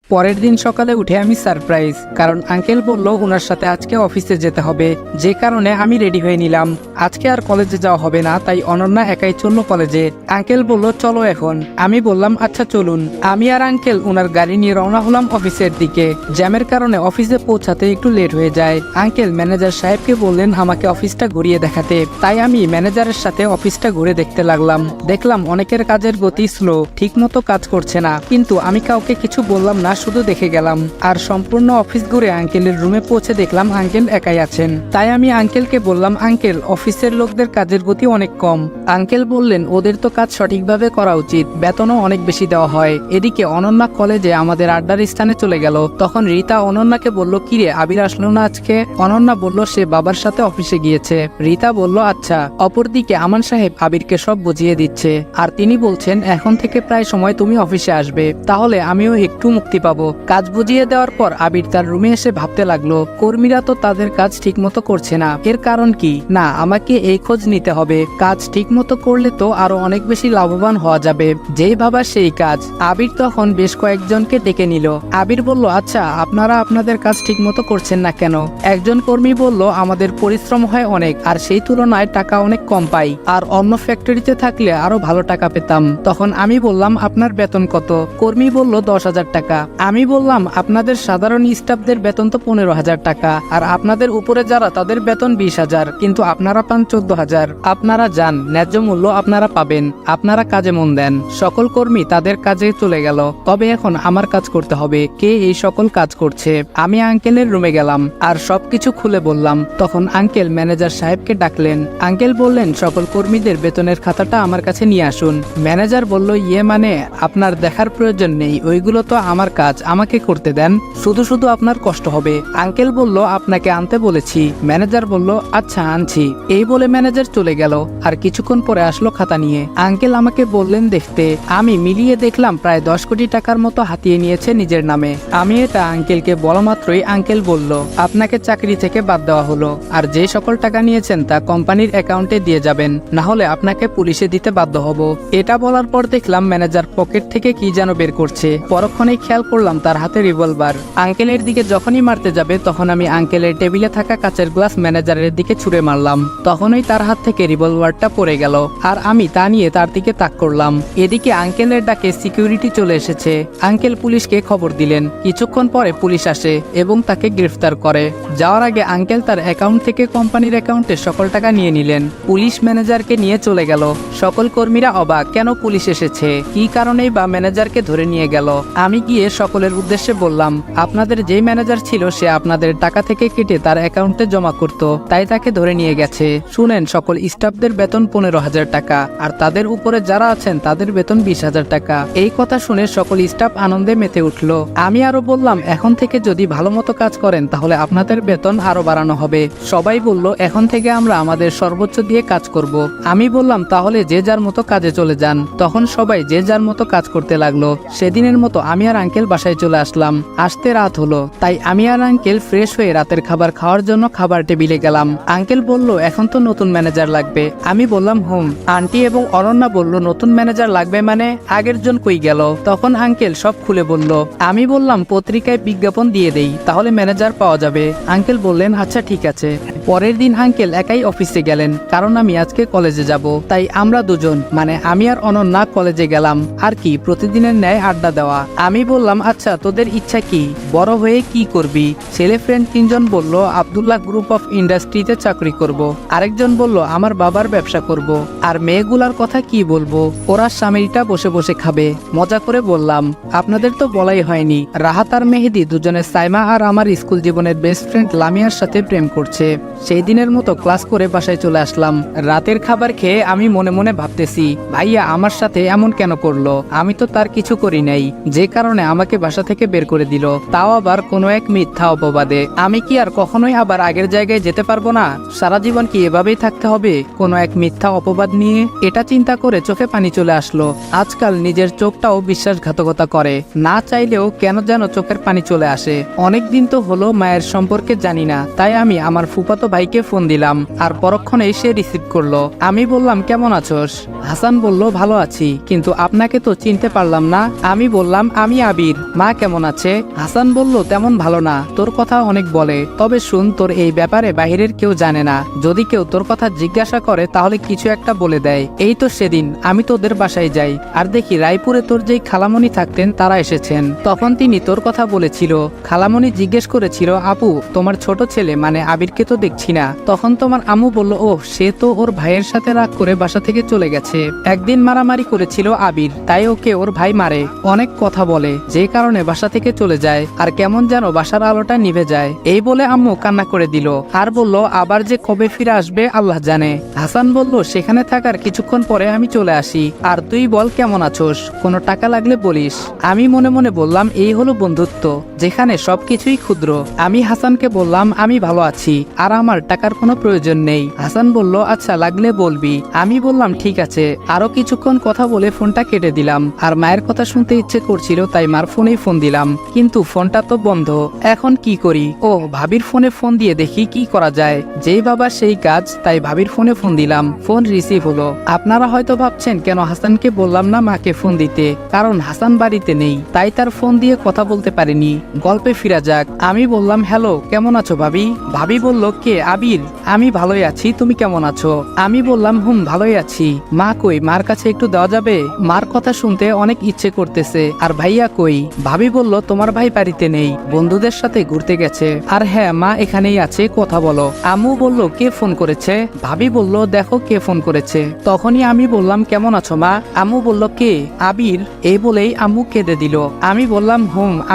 পরের দিন সকালে উঠে আমি সারপ্রাইজ, কারণ আঙ্কেল বলল ওনার সাথে আজকে অফিসে যেতে হবে, যে কারণে আমি রেডি হয়ে নিলাম। আজকে আর কলেজে যাওয়া হবে না, তাই অনন্যা একাই চললো কলেজে। আঙ্কেল বলল চলো এখন। আমি বললাম আচ্ছা চলুন। আমি আর আঙ্কেল ওনার গাড়ি নিয়ে রওনা হলাম অফিসের দিকে। জ্যামের কারণে অফিসে পৌঁছাতে একটু লেট হয়ে যায়। আঙ্কেল ম্যানেজার সাহেবকে বললেন আমাকে অফিসটা ঘুরিয়ে দেখাতে, তাই আমি ম্যানেজারের সাথে অফিসটা ঘুরে দেখতে লাগলাম। দেখলাম অনেকের কাজের গতি স্লো, ঠিক মতো কাজ করছে না, কিন্তু আমি কাউকে কিছু বললাম না, শুধু দেখে গেলাম। আর সম্পূর্ণ অফিস ঘুরে আঙ্কেলের রুমে পৌঁছে দেখলাম আঙ্কেল একাই আছেন। তাই আমি আঙ্কেলকে বললাম আঙ্কেল অফিসের লোকদের কাজের গতি অনেক কম। আঙ্কেল বললেন ওদের তো কাজ সঠিকভাবে করা উচিত, বেতনও অনেক বেশি দেওয়া হয়। এদিকে অনন্যা কলেজে আমাদের আড্ডার স্থানে চলে গেল। তখন রীতা অনন্যাকে বলল কিরে আবির আসলো না আজকে? অনন্যা বলল সে বাবার সাথে অফিসে গিয়েছে। রীতা বলল আচ্ছা। অপরদিকে আমান সাহেব আবিরকে সব বুঝিয়ে দিচ্ছে, আর তিনি বলছেন এখন থেকে প্রায় সময় তুমি অফিসে আসবে, তাহলে আমিও একটু মুক্তি পাবো। কাজ বুঝিয়ে দেওয়ার পর আবির তার রুমে এসে ভাবতে লাগলো কর্মীরা তো তাদের কাজ ঠিক মতো করছে না, এর কারণ কি? না, আমাকে এই খোঁজ নিতে হবে। কাজ ঠিক মতো করলে তো আরো অনেক বেশি লাভবান হওয়া যাবে। যেই ভাবা সেই কাজ। আবির তখন বেশ কয়েকজনকে ডেকে নিল। আবির বলল আচ্ছা আপনারা আপনাদের কাজ ঠিক মতো করছেন না কেন? একজন কর্মী বলল আমাদের পরিশ্রম হয় অনেক, আর সেই তুলনায় টাকা অনেক কম পাই, আর অন্য ফ্যাক্টরিতে থাকলে আরো ভালো টাকা পেতাম। তখন আমি বললাম আপনার বেতন কত? কর্মী বলল 10,000 টাকা। আমি বললাম আপনাদের সাধারণ স্টাফদের বেতন তো 15,000 টাকা, আর আপনাদের উপরে যারা তাদের বেতন 20,000, কিন্তু আপনারা পান 14,000। আপনারা যান, ন্যায্য মূল্য আপনারা পাবেন, আপনারা কাজে মন দেন। সকল কর্মী তাদের কাজে চলে গেল। তবে এখন আমার কাজ করতে হবে। কে এই সকল কাজ করছে? আমি আঙ্কেলের রুমে গেলাম আর সবকিছু খুলে বললাম। তখন আঙ্কেল ম্যানেজার সাহেবকে ডাকলেন। আঙ্কেল বললেন সকল কর্মীদের বেতনের খাতাটা আমার কাছে নিয়ে আসুন। ম্যানেজার বলল ইয়ে মানে আপনার দেখার প্রয়োজন নেই, ওইগুলো তো আমার কাজ, আমাকে করতে দেন, শুধু শুধু আপনার কষ্ট হবে। আঙ্কেল বলল আপনাকে আনতে বলেছি। ম্যানেজার বলল আচ্ছা আনছি। এই বলে ম্যানেজার চলে গেল। আর কিছুক্ষণ পরে আসলো খাতা নিয়ে। আঙ্কেল আমাকে বললেন দেখতে। আমি মিলিয়ে দেখলাম প্রায় 10 কোটি টাকার মতো হাতিয়ে নিয়েছে নিজের নামে। আমি এটা আঙ্কেলকে বলা মাত্রই আঙ্কেল বলল আপনাকে চাকরি থেকে বাদ দেওয়া হলো, আর যে সকল টাকা নিয়েছেন তা কোম্পানির অ্যাকাউন্টে দিয়ে যাবেন, না হলে আপনাকে পুলিশে দিতে বাধ্য হব। এটা বলার পর দেখলাম ম্যানেজার পকেট থেকে কি যেন বের করছে। পরক্ষণেই খেয়াল করলাম তার হাতে রিভলভার। আঙ্কেলের দিকে যখনই মারতে যাবে তখন আমি আঙ্কেলের টেবিলে থাকা কাচের গ্লাস ম্যানেজারের দিকে ছুঁড়ে মারলাম। তখনই তার হাত থেকে রিভলভারটা পড়ে গেল, আর আমি তা নিয়ে তার দিকে তাক করলাম। এদিকে আঙ্কেলের ডাকে সিকিউরিটি চলে এসেছে। আঙ্কেল পুলিশকে খবর দিলেন। কিছুক্ষণ পরে পুলিশ আসে এবং তাকে গ্রেফতার করে। যাওয়ার আগে আঙ্কেল তার অ্যাকাউন্ট থেকে কোম্পানির অ্যাকাউন্টে সকল টাকা নিয়ে নিলেন। পুলিশ ম্যানেজারকে নিয়ে চলে গেল। সকল কর্মীরা অবাক, কেন পুলিশ এসেছে, কি কারণেই বা ম্যানেজারকে ধরে নিয়ে গেল। আমি গিয়ে সকলের উদ্দেশ্যে বললাম আপনাদের যেই ম্যানেজার ছিল সে আপনাদের টাকা থেকে কেটে তার অ্যাকাউন্টে জমা করত, তাই তাকে ধরে নিয়ে গেছে। শুনেন সকল স্টাফদের বেতন 15,000 টাকা, আর তাদের উপরে যারা আছেন তাদের বেতন 20,000 টাকা। এই কথা শুনে সকল স্টাফ আনন্দে মেতে উঠল। আমি আরো বললাম এখন থেকে যদি ভালো মতো কাজ করেন তাহলে আপনাদের বেতন আরো বাড়ানো হবে। সবাই বলল এখন থেকে আমরা আমাদের সর্বোচ্চ দিয়ে কাজ করব। আমি বললাম তাহলে যে যার মতো কাজে চলে যান। তখন সবাই যে যার মতো কাজ করতে লাগলো। সেদিনের মতো আমি আর আঙ্কেল বাসায় চলে আসলাম। আসতে রাত হলো, তাই আমি আর আঙ্কেল ফ্রেশ হয়ে রাতের খাবার খাওয়ার জন্য খাবার টেবিলে গেলাম। আঙ্কেল বলল এখন তো নতুন ম্যানেজার লাগবে। আমি বললাম হুম। আন্টি এবং অনন্যা বলল নতুন ম্যানেজার লাগবে মানে আগের জন কই গেল? তখন আঙ্কেল সব খুলে বলল। আমি বললাম পত্রিকায় বিজ্ঞাপন দিয়ে দেই, তাহলে ম্যানেজার পাওয়া যাবে। আঙ্কেল বললেন আচ্ছা ঠিক আছে। পরের দিন আঙ্কেল একাই অফিসে গেলেন, কারণ আমি আজকে কলেজে যাব। তাই আমরা দুজন মানে আমি আর অনন্যা কলেজে গেলাম। আর কি প্রতিদিনের ন্যায় আড্ডা দেওয়া। আমি বললাম আচ্ছা তোদের ইচ্ছা কি, বড় হয়ে কি করবি? ছেলে ফ্রেন্ড 3 জন বলল আব্দুল্লাহ গ্রুপ অফ ইন্ডাস্ট্রিতে চাকরি করব। আরেকজন বলল আমার বাবার ব্যবসা করব। আর মেয়েগুলার কথা কি বলবো, ওরা স্বামীটা বসে বসে খাবে। মজা করে বললাম আপনাদের তো বলাই হয়নি, রাহাত আর মেহেদি দুজনে সাইমা আর আমার স্কুল জীবনের বেস্ট ফ্রেন্ড লামিয়ার সাথে প্রেম করছে। সেই দিনের মতো ক্লাস করে বাসায় চলে আসলাম। রাতের খাবার খেয়ে আমি মনে মনে ভাবতেছি ভাইয়া আমার সাথে এমন কেন করলো? আমি তো তার কিছু করি নাই, যে কারণে আমাকে বাসা থেকে বের করে দিল, তাও আবার কোনো এক মিথ্যা অপবাদে। আমি কি আর কখনোই আবার আগের জায়গায় যেতে পারবো না? সারা জীবন কি এভাবেই থাকতে হবে কোনো এক মিথ্যা অপবাদ নিয়ে? এটা চিন্তা করে চোখে পানি চলে আসলো। আজকাল নিজের চোখটাও বিশ্বাসঘাতকতা করে, না চাইলেও কেন যেন চোখের পানি চলে আসে। অনেক দিন তো হলো মায়ের সম্পর্কে জানি না, তাই আমি আমার ফুফাতো ভাইকে ফোন দিলাম আর পরক্ষণে সে রিসিভ করলো। আমি বললাম কেমন আছোস? হাসান বলল ভালো আছি, কিন্তু আপনাকে তো চিনতে পারলাম না। আমি বললাম আমি আবির। মা কেমন আছে? হাসান বলল তেমন ভালো না, তোর কথা অনেক বলে, তবে শুন তোর এই ব্যাপারে বাহিরের কেউ জানে না। যদি কেউ তোর কথা জিজ্ঞাসা করে তাহলে কিছু একটা বলে দেয়। এই তো সেদিন আমি তোদের বাসায় যাই আর দেখি রায়পুরে তোর যেই খালামণি থাকতেন তারা এসেছেন। তখন তিনি তোর কথা বলেছিল। খালামণি জিজ্ঞেস করেছিল আপু তোমার ছোট ছেলে মানে আবিরকে তো দেখছি না। তখন তোমার আম্মু বলল ও সে তো ওর ভাইয়ের সাথে রাগ করে বাসা থেকে চলে গেছে। একদিন মারামারি করেছিল আবির, তাই ওকে ওর ভাই মারে, অনেক কথা বলে, যে কারণে বাসা থেকে চলে যায় আর কেমন যেন বাসার আলোটা নিভে যায়। এই বলে আম্মু কান্না করে দিল আর বলল আবার যে কবে ফিরে আসবে আল্লাহ জানে। হাসান বলল সেখানে থাকার কিছুক্ষণ পরে আমি চলে আসি, আর তুই বল কেমন আছোস, কোনো টাকা লাগলে বলিস। আমি মনে মনে বললাম এই হলো বন্ধুত্ব, যেখানে সবকিছুই ক্ষুদ্র। আমি হাসানকে বললাম আমি ভালো আছি আর আমার টাকার কোনো প্রয়োজন নেই। হাসান বলল আচ্ছা লাগলে বলবি। আমি বললাম ঠিক আছে। আরো কিছুক্ষণ কথা বলে ফোনটা কেটে দিলাম। আর মায়ের কথা শুনতে ইচ্ছে করছিল তাই মার ফোনেই ফোন দিলাম, কিন্তু ফোনটা তো বন্ধ। এখন কি করি? ও ভাবির ফোনে ফোন দিয়ে দেখি কি করা যায়। যেই বাবা সেই কাজ, তাই ভাবির ফোনে ফোন দিলাম। ফোন রিসিভ হলো। আপনারা হয়তো ভাবছেন কেন হাসানকে বললাম না মাকে ফোন দিতে, কারণ হাসান বাড়িতে নেই, তাই তার ফোন দিয়ে কথা বলতে পারিনি। গল্পে ফিরা যাক। আমি বললাম হ্যালো কেমন আছো ভাবি? ভাবি বলল কে? আবির। আমি ভালোই আছি, তুমি কেমন আছো? আমি বললাম ভালোই আছি। মা কই, মার কাছে একটু দেওয়া যাবে? মার কথা শুনতে অনেক ইচ্ছে করতেছে। আর ভাইয়া কই? ভাবি বলল তোমার ভাই বাড়িতে নেই, বন্ধুদের সাথে ঘুরতে গেছে। আর হ্যাঁ মা এখানেই আছে, কথা বলো। আম্মু বলল কে ফোন করেছে? ভাবি বলল দেখো কে ফোন করেছে। তখনই আমি বললাম কেমন আছো মা? আম্মু বলল কে? আবির। এই বলেই আম্মু কেঁদে দিল। আমি বললাম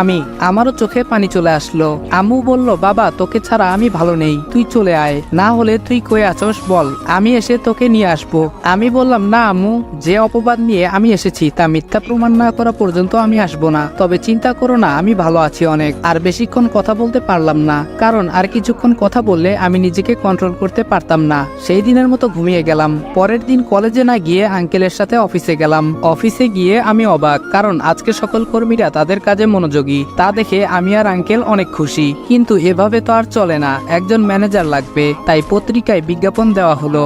আমি। আমারও চোখে পানি চলে আসলো। আম্মু বলল বাবা তোকে ছাড়া আমি ভালো নেই, তুই চলে আয়, না হলে তুই কই আছোস বল, আমি এসে তোকে নিয়ে আসবো। আমি বললাম না আম্মু, যে অপবাদ নিয়ে আমি এসেছি তা মিথ্যা প্রমাণ না করা পর্যন্ত আমি আসবো না। তবে চিন্তা করো না, আমি ভালো আছি অনেক। আর বেশিক্ষণ কথা বলতে পারলাম না, কারণ আর কিছুক্ষণ কথা বললে আমি নিজেকে কন্ট্রোল করতে পারতাম না। সেই দিনের মতো ঘুমিয়ে গেলাম। পরের দিন কলেজে না গিয়ে আঙ্কেলের সাথে অফিসে গেলাম। অফিসে গিয়ে আমি অবাক, কারণ আজকে সকল কর্মীরা তাদের কাজে মনোযোগী। তা দেখে আমি আর আঙ্কেল অনেক খুশি। কিন্তু এভাবে তো আর চলে না, একজন ম্যানেজার লাগবে। তাই পত্রিকায় বিজ্ঞাপন দেওয়া হলো।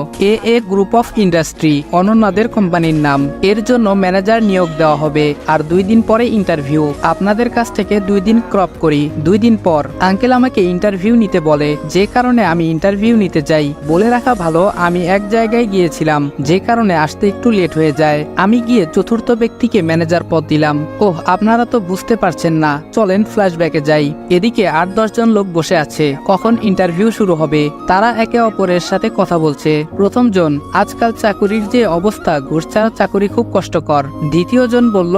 এ গ্রুপ অফ ইন্ডাস্ট্রি, অনন্যাদের কোম্পানির নাম। এর জন্য ম্যানেজার নিয়োগ দেওয়া হবে। আর 2 দিন পরে ইন্টারভিউ। আপনাদের কাছ থেকে 2 দিন ক্রপ করি। 2 দিন পর আঙ্কেল আমাকে ইন্টারভিউ নিতে বলে, যে কারণে আমি ইন্টারভিউ নিতে যাই। বলে রাখা ভালো আমি এক জায়গায় গিয়েছিলাম, যে কারণে আসতে একটু লেট হয়ে যায়। আমি গিয়ে চতুর্থ ব্যক্তিকে ম্যানেজার পদ দিলাম। আপনারা তো বুঝতে পারছেন না, চলেন ফ্ল্যাশব্যাকে যাই। এদিকে 8-10 জন লোক বসে আছে, কখন ইন্টারভিউ শুরু হবে। তারা একে অপরের সাথে কথা বলছে। প্রথম জন, আজকাল চাকুরির যে অবস্থা, ঘুষ ছাড়া চাকুরি খুব কষ্টকর। দ্বিতীয় জন বলল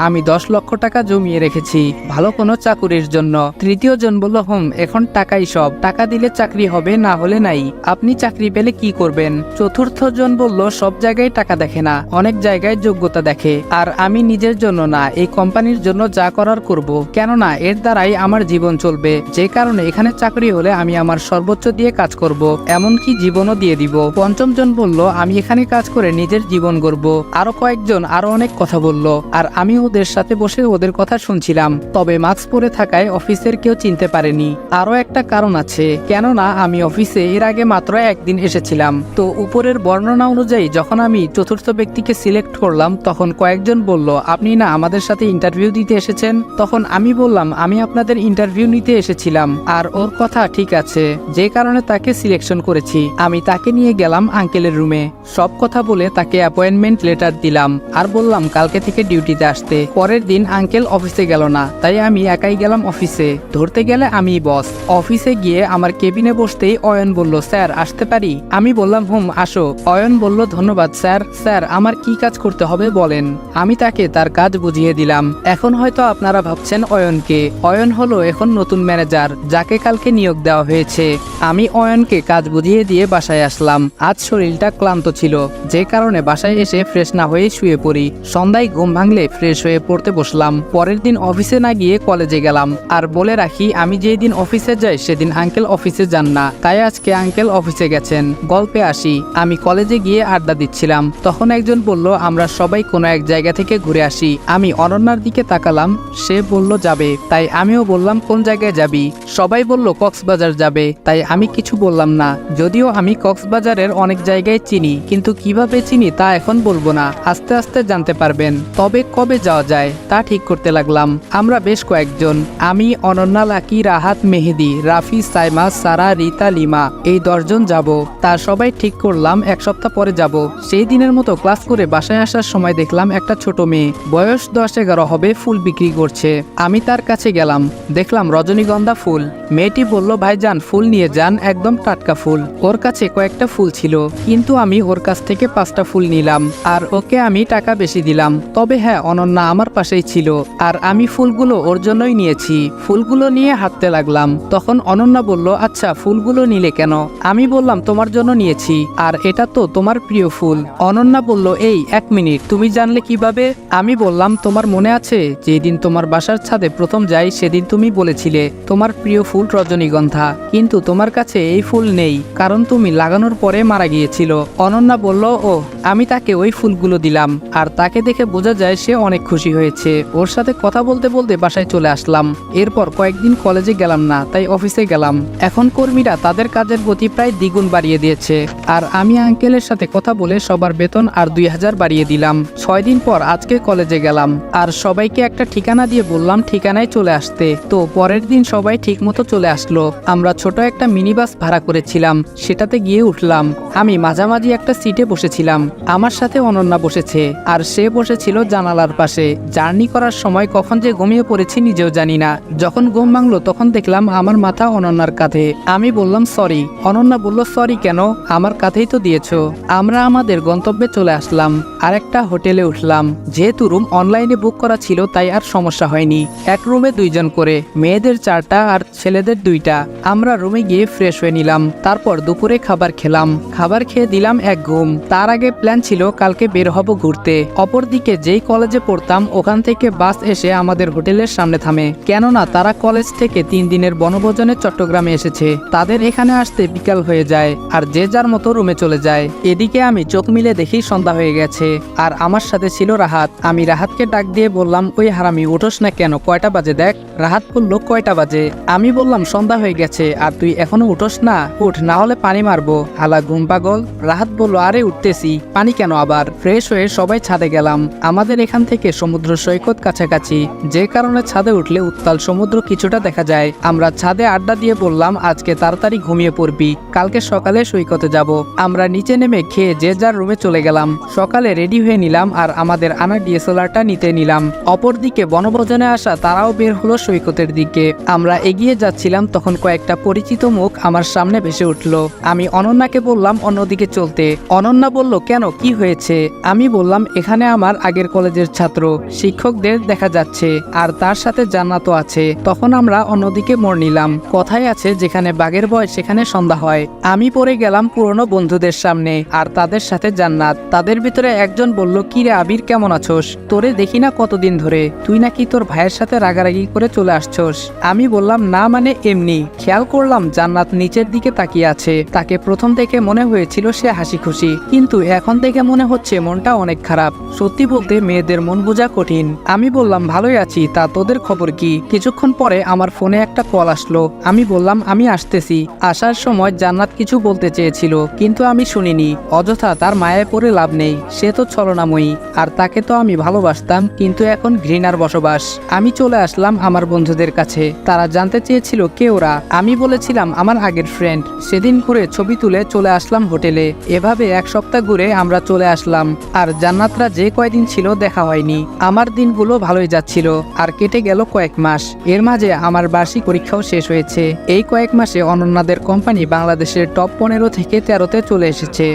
আমি 10 লক্ষ টাকা জমিয়ে রেখেছি ভালো কোনো চাকুরির জন্য। তৃতীয় জন বলল এখন টাকাই সব, টাকা দিলে চাকরি হবে, না হলে নাই। আপনি চাকরি পেলে কি করবেন? চতুর্থ জন বলল সব জায়গায় টাকা দেখে না, অনেক জায়গায় যোগ্যতা দেখে। আর আমি নিজের জন্য না, এই কোম্পানির জন্য যা করার করব, কেননা এর দ্বারাই আমার জীবন চলবে। যে কারণে এখানে চাকরি হলে আমি আমার সর্বোচ্চ দিয়ে কাজ করব, এমনকি জীবনও দিয়ে দিব। পঞ্চম জন বলল আমি এখানে কাজ করে নিজের জীবন গড়ব। আরো কয়েকজন আরো অনেক কথা বলল, আর আমি ওদের সাথে বসে ওদের কথা শুনছিলাম। তবে মাস্ক পরে থাকায় অফিসের কেউ চিনতে পারেনি। আরো একটা কারণ আছে, কেননা আমি অফিসে এর আগে মাত্র একদিন এসেছিলাম। তো উপরের বর্ণনা অনুযায়ী যখন আমি চতুর্থ ব্যক্তিকে সিলেক্ট করলাম, তখন কয়েকজন বলল আপনি না আমাদের সাথে ইন্টারভিউ দিতে এসেছেন? তখন আমি বললাম আমি আপনাদের ইন্টারভিউ নিতে এসেছিলাম। আর ওর কথা ঠিক আছে, যে কারণে তাকে সিলেকশন করেছি। আমি তাকে নিয়ে গেলাম আঙ্কেলের রুমে। সব কথা বলে তাকে অ্যাপয়েন্টমেন্ট লেটার দিলাম আর বললাম কালকে থেকে ডিউটিতে আসতে। পরের দিন আঙ্কেল অফিসে গেল না, তাই আমি একাই গেলাম অফিসে। ধরতে গেলে আমি বস। অফিসে গিয়ে আমার কেবিনে বসতেই অয়ন বলল স্যার আসতে পারি? আমি বললাম আসো। অয়ন বলল ধন্যবাদ স্যার। স্যার আমার কি কাজ করতে হবে বলেন। আমি তাকে তার কাজ বুঝিয়ে দিলাম। এখন হয়তো আপনারা ভাবছেন অয়নকে। অয়ন হলো এখন নতুন ম্যানেজার, যাকে কালকে নিয়োগ দেওয়া হয়েছে। আমি অয়নকে কাজ বুঝিয়ে দিয়ে বাসায় আসলাম। আজ শরীরটা ক্লান্ত ছিল, যে কারণে বাসায় এসে ফ্রেশ না হয়ে শুয়ে পড়ি। সন্ধ্যায় ঘুম ভাঙলে ফ্রেশ হয়ে পড়তে বসলাম। পরের দিন অফিসে না গিয়ে কলেজে গেলাম। আর বলে রাখি আমি যেই দিন অফিসে যাই সেদিন আঙ্কেল অফিসে যান না, তাই আজকে আঙ্কেল অফিসে গেছেন। গল্পে আসি, আমি কলেজে গিয়ে আড্ডা দিচ্ছিলাম। তখন একজন বলল আমরা সবাই কোনো এক জায়গা থেকে ঘুরে আসি। আমি অনন্যার দিকে তাকালাম, সে বলল যাবে, তাই আমিও বললাম কোন জায়গায় যাবি? সবাই বলল কক্সবাজার যাবে, তাই আমি কিছু বললাম না, যদিও আমি কক্সবাজারের অনেক জায়গায় চিনি, কিন্তু কিভাবে চিনি তা এখন বলবো না, আস্তে আস্তে জানতে পারবেন। তবে কবে যাওয়া যায় তা ঠিক করতে লাগলাম। আমরা বেশ কয়েকজন, আমি, অনন্যা, লাকি, রাহাত, মেহেদি, রাফি, সাইমা, সারা, রিতা, লিমা, এই 10 জন যাব। তার সবাই ঠিক করলাম এক সপ্তাহ পরে যাব। সেই দিনের মতো ক্লাস করে বাসায় আসার সময় দেখলাম একটা ছোট মেয়ে, বয়স 10-11 হবে, ফুল বিক্রি করছে। আমি তার কাছে গেলাম, দেখলাম রজনীগন্ধা ফুল। মেয়েটি বলল, ভাইজান ফুল নিয়ে যান, একদম টাটকা ফুল। ওর কাছে কয়েকটা ফুল ছিল, কিন্তু আমি ওর কাছ থেকে 5টা ফুল নিলাম, আর ওকে আমি টাকা বেশি দিলাম। তবে হ্যাঁ, অনন্যা আমার পাশেই ছিল, আর আমি ফুলগুলো ওর জন্যই নিয়েছি। ফুলগুলো নিয়ে হাঁটতে লাগলাম, তখন অনন্যা বলল, আচ্ছা ফুলগুলো নিলে কেন? আমি বললাম, তোমার জন্য নিয়েছি, আর এটা তো তোমার প্রিয় ফুল। অনন্যা বলল, এই 1 মিনিট, তুমি জানলে কিভাবে? আমি বললাম, তোমার মনে আছে যেদিন তোমার বাসার ছাদে প্রথম যাই সেদিন তুমি বলেছিলে তোমার প্রিয় ফুল রজনীগন্ধা, কিন্তু তোমার কাছে এই ফুল নেই, কারণ তুমি লাগানোর পরে মারা গিয়েছিল। অনন্যা বলল, ও, আমি তাকে ওই ফুলগুলো দিলাম, আর তাকে দেখে বোঝা যায় সে অনেক খুশি হয়েছে। ওর সাথে কথা বলতে বলতে বাসায় চলে আসলাম। এরপর কয়েকদিন কলেজে গেলাম না, তাই অফিসে গেলাম। এখন কর্মীরা তাদের কাজের গতি প্রায় দ্বিগুণ বাড়িয়ে দিয়েছে, আর আমি আঙ্কেলের সাথে কথা বলে সবার বেতন আর 2000 বাড়িয়ে দিলাম। 6 দিন পর আজকে কলেজে গেলাম, আর সবাইকে একটা ঠিকানা দিয়ে বললাম ঠিকানায় চলে আসতে। তো পরের দিন সবাই ঠিক মতো চলে আসলো। আমরা ছোট একটা মিনি বাস ভাড়া করেছিলাম, সেটাতে গিয়ে উঠলাম। আমি মাঝামাঝি একটা সিটে বসেছিলাম, আমার সাথে অনন্যা বসেছে, আর সে বসেছিল জানালার পাশে। জার্নি করার সময় কখন যে ঘুমিয়ে পড়েছি নিজেও জানি না। যখন ঘুম ভাঙলো তখন দেখলাম আমার মাথা অনন্যার কাঁধে। আমি বললাম সরি। অনন্যা বলল, সরি কেন, আমার কাঁধেই তো দিয়েছো। আমরা আমাদের গন্তব্যে চলে আসলাম, আর একটা হোটেলে উঠলাম। যেহেতু রুম অনলাইনে বুক করা ছিল তাই আর সমস্যা হয়নি। এক রুমে 2 জন করে, মেয়েদের 4টা আর ছেলেদের 2টা। আমরা রুমে গিয়ে ফ্রেশ হয়ে নিলাম, তারপর দুপুরে খাবার খেলাম। খাবার খেয়ে দিলাম এক ঘুম। তার আগে প্ল্যান ছিল কালকে বের হব ঘুরতে। অপরদিকে যেই কলেজে পড়তাম ওখান থেকে বাস এসে আমাদের হোটেলের সামনে থামে, কেননা তারা কলেজ থেকে 3 দিনের বনভোজনে চট্টগ্রামে এসেছে। তাদের এখানে আসতে বিকাল হয়ে যায়, আর যে যার মতো রুমে চলে যায়। এদিকে আমি চোখ মিলে দেখি সন্ধ্যা হয়ে গেছে, আর আমার সাথে ছিল রাহাত। আমি রাহাতকে ডাক দিয়ে বললাম, ওই হারামি, উঠোস না কেন, কয়টা বাজে দেখ। রাহাত বলল, কয়টা বাজে? আমি বললাম, সন্ধ্যা হয়ে গেছে, আর তুই এখনো উঠোস না? উঠ, না হলে পানি মারবো, হালা ঘুম পাগল। রাহাত বলল, আরে উঠতেছি, পানি কেন আবার? ফ্রেশ হয়ে সবাই ছাদে গেলাম। আমাদের এখান থেকে সমুদ্র সৈকত কাছাকাছি, যে কারণে ছাদে উঠলে উত্তাল সমুদ্র কিছুটা দেখা যায়। আমরা ছাদে আড্ডা দিয়ে বললাম, আজকে তাড়াতাড়ি ঘুমিয়ে পড়বি, কালকে সকালে সৈকতে যাব। আমরা নিচে নেমে খেয়ে যে যার রুমে চলে গেলাম। সকালে রেডি হয়ে নিলাম, আর আমাদের আনা ডিএসএলআরটা নিতে নিলাম। অপরদিকে বনভোজনে আসা তারাও বের হলো সৈকতের দিকে। আমরা এগিয়ে যাচ্ছিলাম, তখন কয়েকটা পরিচিত মুখ আমার সামনে ভেসে উঠলো। আমি অনন্যাকে বললাম অন্যদিকে চলতে। অনন্যা বলল, কেন, কি হয়েছে? আমি বললাম, এখানে আমার আগের কলেজের ছাত্র শিক্ষকদের দেখা যাচ্ছে, আর তার সাথে জান্নাতও আছে। তখন আমরা অন্যদিকে মোড় নিলাম। কথায় আছে, যেখানে বাঘের ভয় সেখানে সন্ধ্যা হয়। আমি পড়ে গেলাম পুরনো বন্ধুদের সামনে, আর তাদের সাথে জান্নাত। তাদের ভিতরে একজন বলল, কি রে আবির, কেমন আছোস? তোরে দেখি না কতদিন ধরে, তুই নাকি তোর ভাইয়ের সাথে রাগারাগি করে চলে আসছোস। আমি বললাম, না মানে এমনি। খেয়াল করলাম জান্নাত নিচের দিকে তাকিয়ে আছে। তাকে প্রথম থেকে মনে হয়েছিল সে হাসি খুশি, কিন্তু এখন থেকে মনে হচ্ছে মনটা অনেক খারাপ। সত্যি বলতে মেয়েদের মন বোঝা কঠিন। আমি বললাম, ভালোই আছি, তা তোদের খবর কি? কিছুক্ষণ পরে আমার ফোনে একটা কল আসলো। আমি বললাম, আমি আসতেছি। আসার সময় জান্নাত কিছু বলতে চেয়েছিল, কিন্তু আমি শুনিনি। অযথা তার মায়ায় পড়ে লাভ নেই, সে তো ছলনাময়ী, আর তাকে তো আমি ভালোবাসতাম, কিন্তু এখন ঘৃণার বসবাস। আমি চলে আসলাম আমার বন্ধুদের কাছে। তারা জানতে চেয়েছিল কে ওরা। আমি বলেছিলাম আমার আগের ফ্রেন্ড। সেদিন ঘুরে ছবি তুলে চলে আসলাম হোটেলে। এভাবে 1 সপ্তাহ ঘুরে আমরা চলে আসলাম, আর জান্নাতরা যে কয়দিন ছিল দেখা হয়নি। আমার দিনগুলো ভালোই যাচ্ছিল, আর কেটে গেল কয়েক মাস। এর মাঝে আমার বার্ষিক পরীক্ষাও শেষ হয়েছে। এই কয়েক মাসে অনন্যাদের কোম্পানি বাংলাদেশের টপ 15 থেকে 13তে চলে এসেছে।